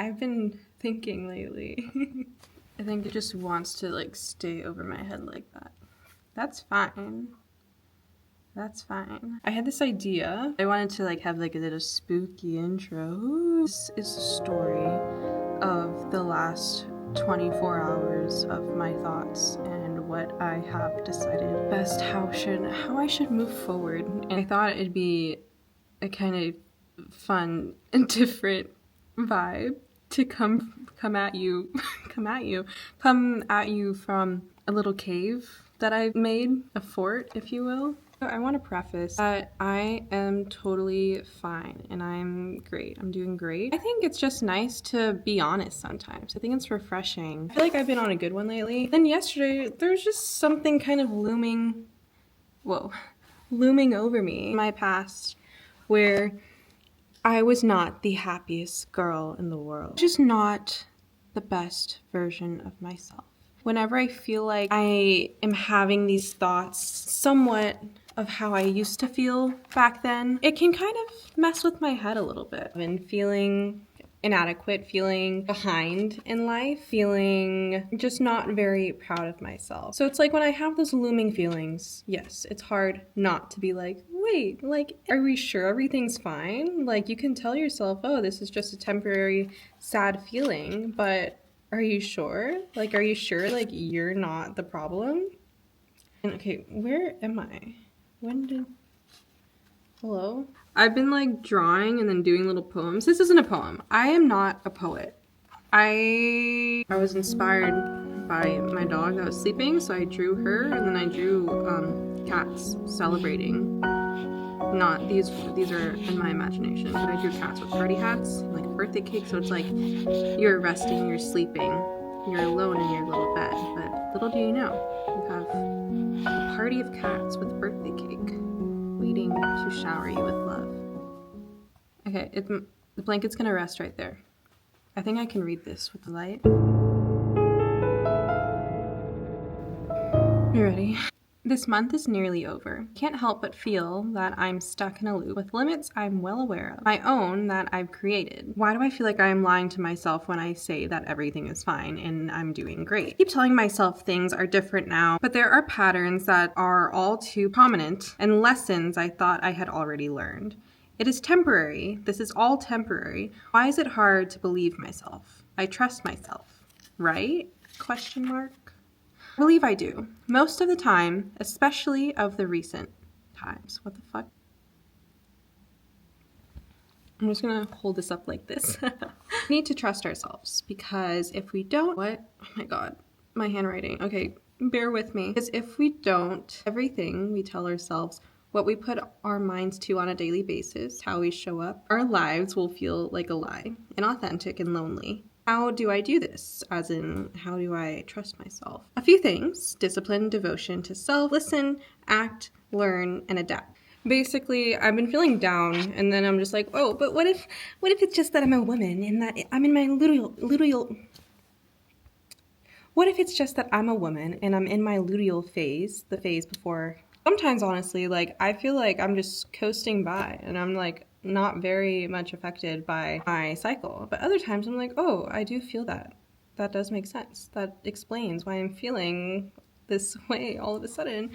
I've been thinking lately. I think it just wants to like stay over my head like that. That's fine. That's fine. I had this idea. I wanted to like have like a little spooky intro. This is a story of the last 24 hours of my thoughts and what I have decided best how I should move forward. And I thought it'd be a kind of fun and different vibe to come at you from a little cave that I've made, a fort, if you will. I want to preface that I am totally fine and I'm great. I'm doing great. I think it's just nice to be honest sometimes. I think it's refreshing. I feel like I've been on a good one lately. Then yesterday, there was just something kind of looming over me in my past where I was not the happiest girl in the world. Just not the best version of myself. Whenever I feel like I am having these thoughts somewhat of how I used to feel back then, it can kind of mess with my head a little bit. And feeling inadequate, feeling behind in life, feeling just not very proud of myself. So it's like when I have those looming feelings, yes, it's hard not to be like, wait, like, are we sure everything's fine? Like, you can tell yourself, oh, this is just a temporary sad feeling, but are you sure? Like, are you sure, like, you're not the problem? And okay, where am I? Hello? I've been, like, drawing and then doing little poems. This isn't a poem. I am not a poet. I was inspired by my dog that was sleeping, so I drew her, and then I drew cats celebrating. Not these are in my imagination, but I drew cats with party hats, like a birthday cake, so it's like you're resting, you're sleeping, you're alone in your little bed, but little do you know, you have a party of cats with birthday cake waiting to shower you with love. Okay, the blanket's gonna rest right there. I think I can read this with the light. You ready? This month is nearly over. Can't help but feel that I'm stuck in a loop with limits I'm well aware of, my own that I've created. Why do I feel like I'm lying to myself when I say that everything is fine and I'm doing great? I keep telling myself things are different now, but there are patterns that are all too prominent and lessons I thought I had already learned. It is temporary. This is all temporary. Why is it hard to believe myself? I trust myself, right? Question mark. I believe I do. Most of the time, especially of the recent times. What the fuck? I'm just gonna hold this up like this. We need to trust ourselves because if we don't, what? Oh my God, my handwriting. Okay, bear with me. Because if we don't, everything we tell ourselves, what we put our minds to on a daily basis, how we show up, our lives will feel like a lie, inauthentic and lonely. How do I do this? As in, how do I trust myself? A few things: discipline, devotion to self, listen, act, learn, and adapt. Basically, I've been feeling down, and then I'm just like, oh, but what if it's just that I'm a woman and that I'm in my luteal. What if it's just that I'm a woman and I'm in my luteal phase, the phase before? Sometimes, honestly, like, I feel like I'm just coasting by, and I'm like, not very much affected by my cycle. But other times I'm like, oh, I do feel that. That does make sense. That explains why I'm feeling this way all of a sudden.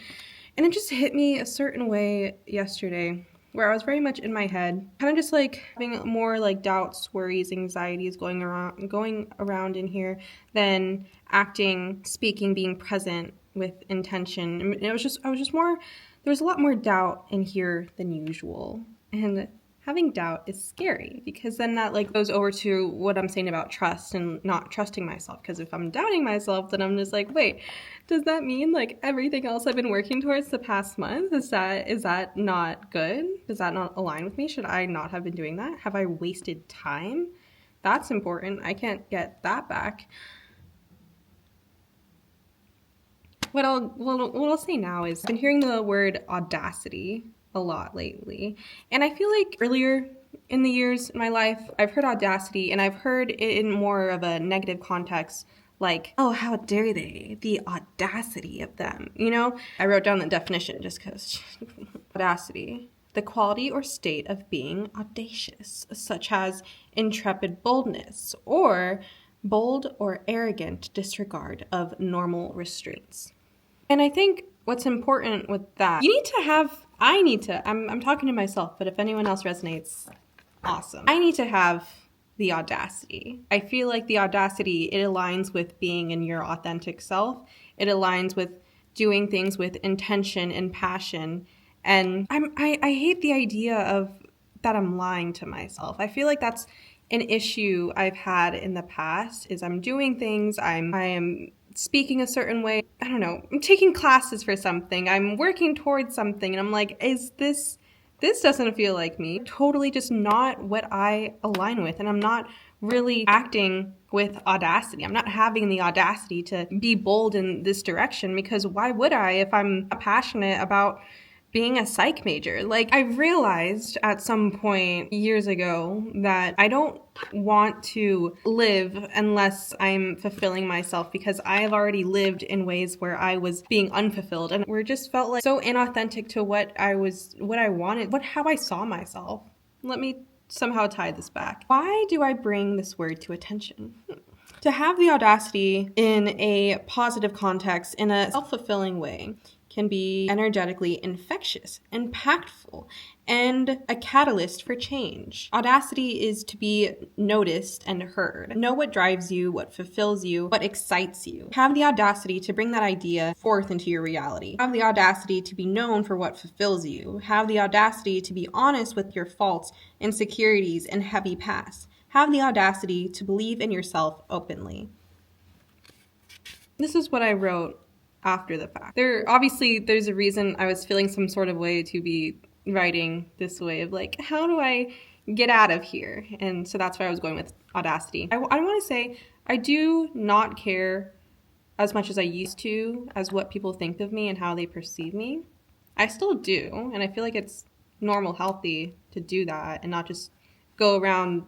And it just hit me a certain way yesterday where I was very much in my head, kind of just like having more like doubts, worries, anxieties going around in here than acting, speaking, being present with intention. And I was just more, there was a lot more doubt in here than usual. And having doubt is scary because then that like goes over to what I'm saying about trust and not trusting myself. Because if I'm doubting myself, then I'm just like, wait, does that mean like everything else I've been working towards the past month, is that not good? Does that not align with me? Should I not have been doing that? Have I wasted time? That's important. I can't get that back. What I'll say now is I've been hearing the word audacity a lot lately. And I feel like earlier in the years in my life, I've heard audacity and I've heard it in more of a negative context, like, oh, how dare they? The audacity of them, you know? I wrote down the definition just because audacity. the quality or state of being audacious, such as intrepid boldness, or bold or arrogant disregard of normal restraints. And I think what's important with that, I'm talking to myself, but if anyone else resonates, awesome. I need to have the audacity. I feel like the audacity, it aligns with being in your authentic self. It aligns with doing things with intention and passion. And I hate the idea of that I'm lying to myself. I feel like that's an issue I've had in the past is I'm doing things, I am speaking a certain way. I don't know, I'm taking classes for something, I'm working towards something, and I'm like, this doesn't feel like me. Totally just not what I align with, and I'm not really acting with audacity. I'm not having the audacity to be bold in this direction, because why would I if I'm passionate about being a psych major? Like, I realized at some point years ago that I don't want to live unless I'm fulfilling myself, because I have already lived in ways where I was being unfulfilled and where it just felt like so inauthentic to what I wanted, how I saw myself. Let me somehow tie this back. Why do I bring this word to attention? To have the audacity in a positive context, in a self-fulfilling way, can be energetically infectious, impactful, and a catalyst for change. Audacity is to be noticed and heard. Know what drives you, what fulfills you, what excites you. Have the audacity to bring that idea forth into your reality. Have the audacity to be known for what fulfills you. Have the audacity to be honest with your faults, insecurities, and heavy past. Have the audacity to believe in yourself openly. This is what I wrote after the fact. There's a reason I was feeling some sort of way to be writing this way of like, how do I get out of here? And so that's why I was going with audacity. I want to say I do not care as much as I used to as what people think of me and how they perceive me. I still do, and I feel like it's normal, healthy to do that and not just go around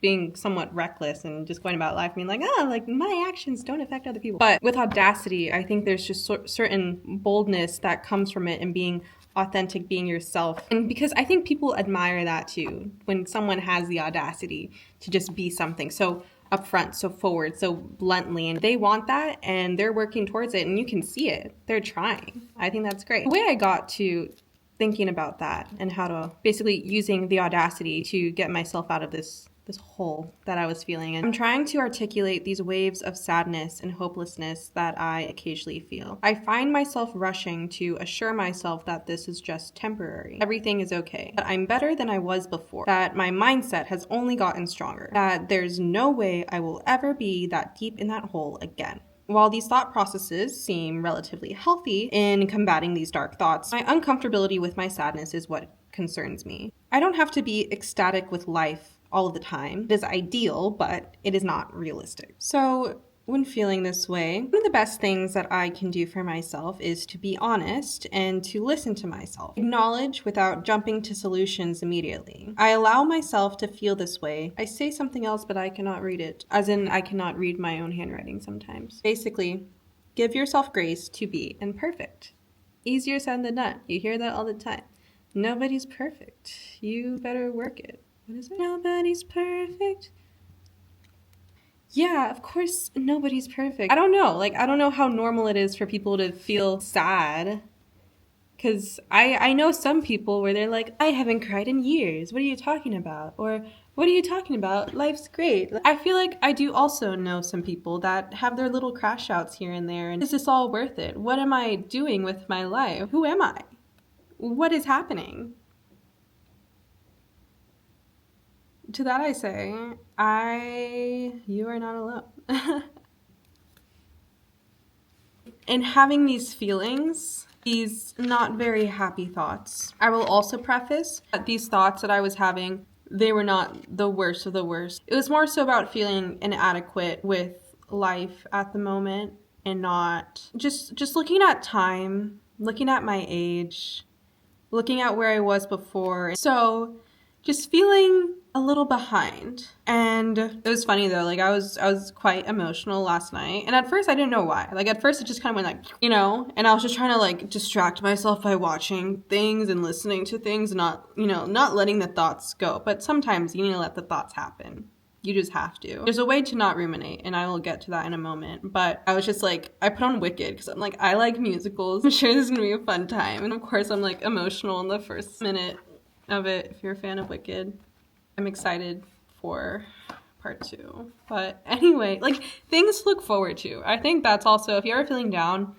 being somewhat reckless and just going about life being like, like my actions don't affect other people. But with audacity, I think there's just certain boldness that comes from it and being authentic, being yourself. And because I think people admire that too, when someone has the audacity to just be something so upfront, so forward, so bluntly, and they want that and they're working towards it and you can see it. They're trying. I think that's great. The way I got to thinking about that and how to basically using the audacity to get myself out of this hole that I was feeling. And I'm trying to articulate these waves of sadness and hopelessness that I occasionally feel. I find myself rushing to assure myself that this is just temporary. Everything is okay. That I'm better than I was before. That my mindset has only gotten stronger. That there's no way I will ever be that deep in that hole again. While these thought processes seem relatively healthy in combating these dark thoughts, my uncomfortability with my sadness is what concerns me. I don't have to be ecstatic with life all of the time. It is ideal, but it is not realistic. So when feeling this way, one of the best things that I can do for myself is to be honest and to listen to myself. Acknowledge without jumping to solutions immediately. I allow myself to feel this way. I say something else, but I cannot read it. As in, I cannot read my own handwriting sometimes. Basically, give yourself grace to be imperfect. Easier said than done. You hear that all the time. Nobody's perfect. You better work it. What is it? Nobody's perfect. Yeah, of course nobody's perfect. I don't know how normal it is for people to feel sad. Because I know some people where they're like, I haven't cried in years. What are you talking about? Or, what are you talking about? Life's great. I feel like I do also know some people that have their little crash outs here and there. And is this all worth it? What am I doing with my life? Who am I? What is happening? To that I say, you are not alone. And having these feelings, these not very happy thoughts, I will also preface that these thoughts that I was having, they were not the worst of the worst. It was more so about feeling inadequate with life at the moment and not just looking at time, looking at my age, looking at where I was before. So just feeling a little behind. And it was funny though, like I was quite emotional last night. And at first I didn't know why. Like at first it just kind of went like, and I was just trying to like distract myself by watching things and listening to things, not letting the thoughts go. But sometimes you need to let the thoughts happen. You just have to. There's a way to not ruminate, and I will get to that in a moment. But I was just like, I put on Wicked because I'm like, I like musicals. I'm sure this is gonna be a fun time. And of course I'm like emotional in the first minute of it. If you're a fan of Wicked, I'm excited for part 2. But anyway, like things to look forward to. I think that's also, if you're ever feeling down,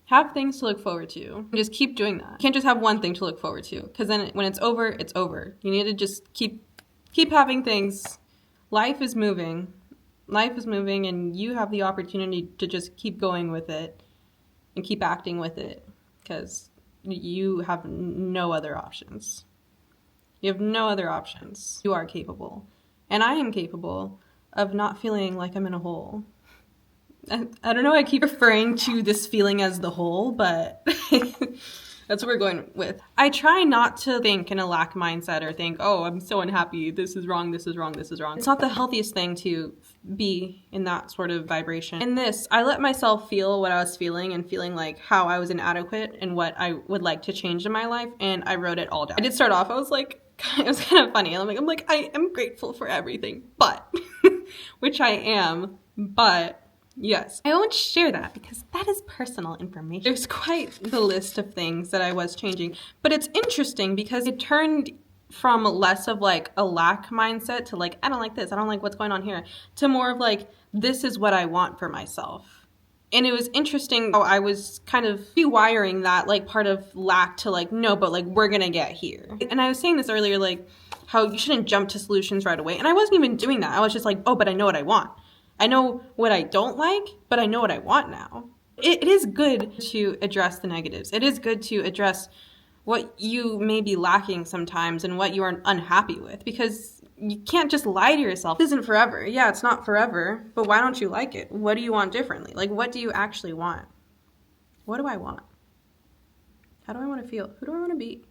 have things to look forward to. And just keep doing that. You can't just have one thing to look forward to, because then when it's over, it's over. You need to just keep having things. Life is moving, and you have the opportunity to just keep going with it and keep acting with it, because you have no other options. You have no other options. You are capable. And I am capable of not feeling like I'm in a hole. I don't know, I keep referring to this feeling as the hole, but that's what we're going with. I try not to think in a lack mindset or think, oh, I'm so unhappy, this is wrong, this is wrong, this is wrong. It's not the healthiest thing to be in that sort of vibration. In this, I let myself feel what I was feeling and feeling like how I was inadequate and what I would like to change in my life, and I wrote it all down. I did start off, I was like, it was kind of funny. I'm like, I am grateful for everything, but, which I am, but yes, I won't share that because that is personal information. There's quite the list of things that I was changing, but it's interesting because it turned from less of like a lack mindset to like, I don't like this, I don't like what's going on here, to more of like, this is what I want for myself. And it was interesting how I was kind of rewiring that like part of lack to like, no, but like we're gonna get here. And I was saying this earlier, like how you shouldn't jump to solutions right away. And I wasn't even doing that. I was just like, oh, but I know what I want. I know what I don't like, but I know what I want now. It is good to address the negatives. It is good to address what you may be lacking sometimes and what you are unhappy with, because you can't just lie to yourself. It isn't forever. Yeah, it's not forever, but why don't you like it? What do you want differently? Like, what do you actually want? What do I want? How do I want to feel? Who do I want to be?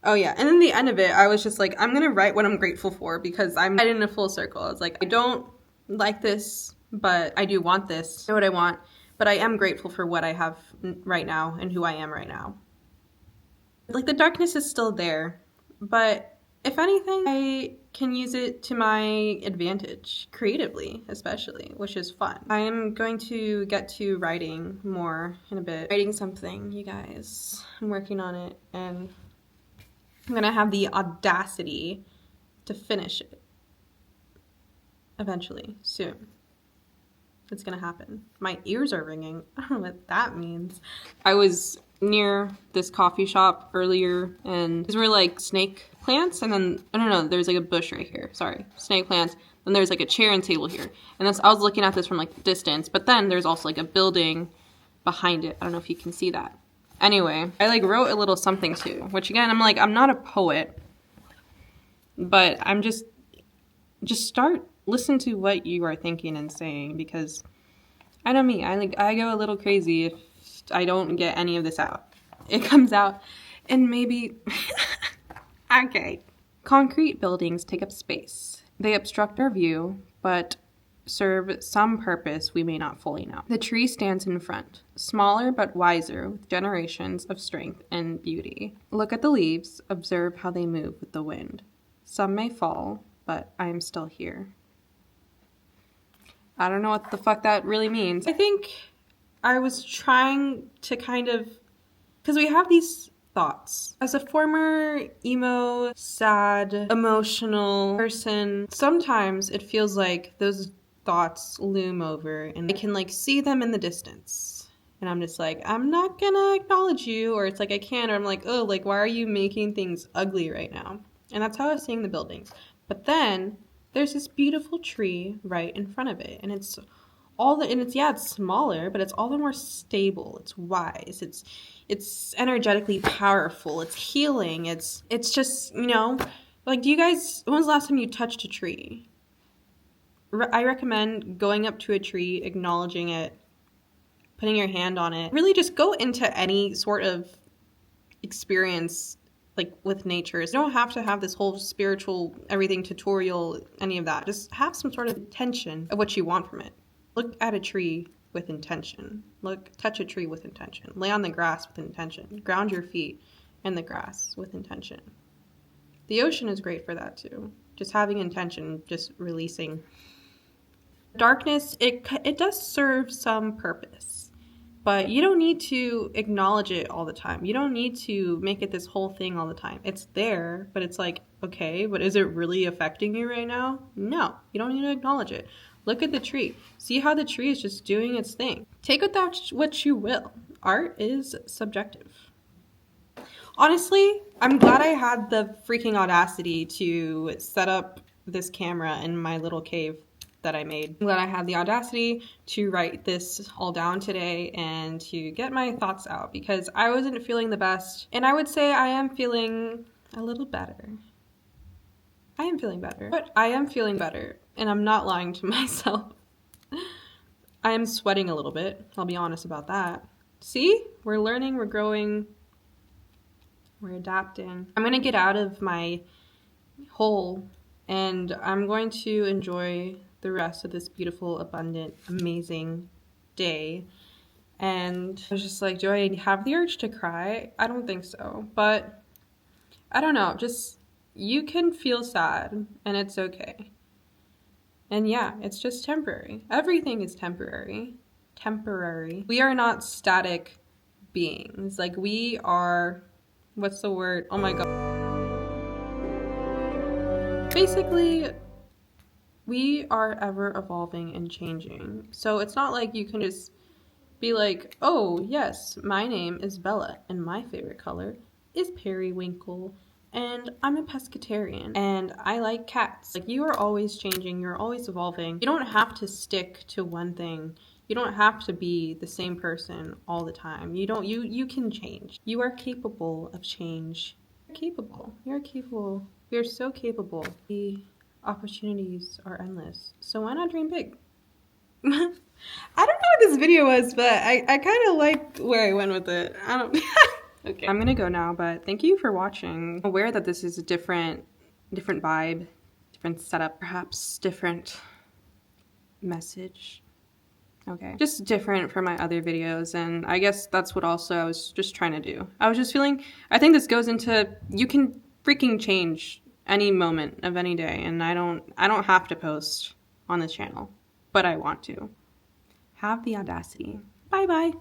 Oh yeah, and in the end of it, I was just like, I'm gonna write what I'm grateful for, because I'm in a full circle. I was like, I don't like this, but I do want this. I know what I want, but I am grateful for what I have right now and who I am right now. Like the darkness is still there, but if anything, I can use it to my advantage, creatively especially, which is fun. I am going to get to writing more in a bit. Writing something, you guys. I'm working on it, and I'm gonna have the audacity to finish it. Eventually, soon. It's gonna happen. My ears are ringing. I don't know what that means. I was near this coffee shop earlier, and these were like snake plants, and then, I don't know, there's like a bush right here. Sorry, snake plants. Then there's like a chair and table here. And I was looking at this from like distance, but then there's also like a building behind it. I don't know if you can see that. Anyway, I like wrote a little something too, which again, I'm like, I'm not a poet, but I'm just start, listen to what you are thinking and saying, because I know me, I go a little crazy if I don't get any of this out. It comes out, and maybe, okay. Concrete buildings take up space. They obstruct our view, but serve some purpose we may not fully know. The tree stands in front, smaller but wiser, with generations of strength and beauty. Look at the leaves, observe how they move with the wind. Some may fall, but I am still here. I don't know what the fuck that really means. I think I was trying to kind of, because we have these thoughts. As a former emo, sad, emotional person, sometimes it feels like those thoughts loom over and I can like see them in the distance. And I'm just like, I'm not gonna acknowledge you, or it's like I can, or I'm like, oh, like why are you making things ugly right now? And that's how I was seeing the buildings. But then there's this beautiful tree right in front of it, and it's smaller, but it's all the more stable. It's wise. It's energetically powerful. It's healing. It's just, like, when was the last time you touched a tree? I recommend going up to a tree, acknowledging it, putting your hand on it. Really just go into any sort of experience like with nature. You don't have to have this whole spiritual everything tutorial, any of that. Just have some sort of intention of what you want from it. Look at a tree with intention. Touch a tree with intention. Lay on the grass with intention. Ground your feet in the grass with intention. The ocean is great for that too. Just having intention, just releasing. Darkness, it does serve some purpose, but you don't need to acknowledge it all the time. You don't need to make it this whole thing all the time. It's there, but it's like, okay, but is it really affecting you right now? No, you don't need to acknowledge it. Look at the tree. See how the tree is just doing its thing. Take with that what you will. Art is subjective. Honestly, I'm glad I had the freaking audacity to set up this camera in my little cave that I made. I'm glad I had the audacity to write this all down today and to get my thoughts out, because I wasn't feeling the best. And I would say I am feeling a little better. I am feeling better. But I am feeling better, and I'm not lying to myself. I am sweating a little bit. I'll be honest about that. See? We're learning, we're growing, we're adapting. I'm gonna get out of my hole and I'm going to enjoy the rest of this beautiful, abundant, amazing day. And I was just like, do I have the urge to cry? I don't think so, but I don't know. Just, you can feel sad and it's okay. And yeah, it's just temporary. Everything is temporary. Temporary. We are not static beings. Like, we are, what's the word? Oh my God. Basically, we are ever evolving and changing. So it's not like you can just be like, oh yes, my name is Bella and my favorite color is periwinkle and I'm a pescatarian and I like cats. Like, you are always changing, you're always evolving. You don't have to stick to one thing. You don't have to be the same person all the time. You can change. You are capable of change. You're capable. You're capable. You're so capable. The opportunities are endless. So why not dream big? I don't know what this video was, but I kind of like where I went with it. I don't... Okay. I'm gonna go now, but thank you for watching. I'm aware that this is a different vibe, different setup, perhaps different message. Okay. Just different from my other videos, and I guess that's what also I was just trying to do. I was just feeling, I think this goes into, you can freaking change any moment of any day, and I don't have to post on this channel, but I want to. Have the audacity. Bye bye.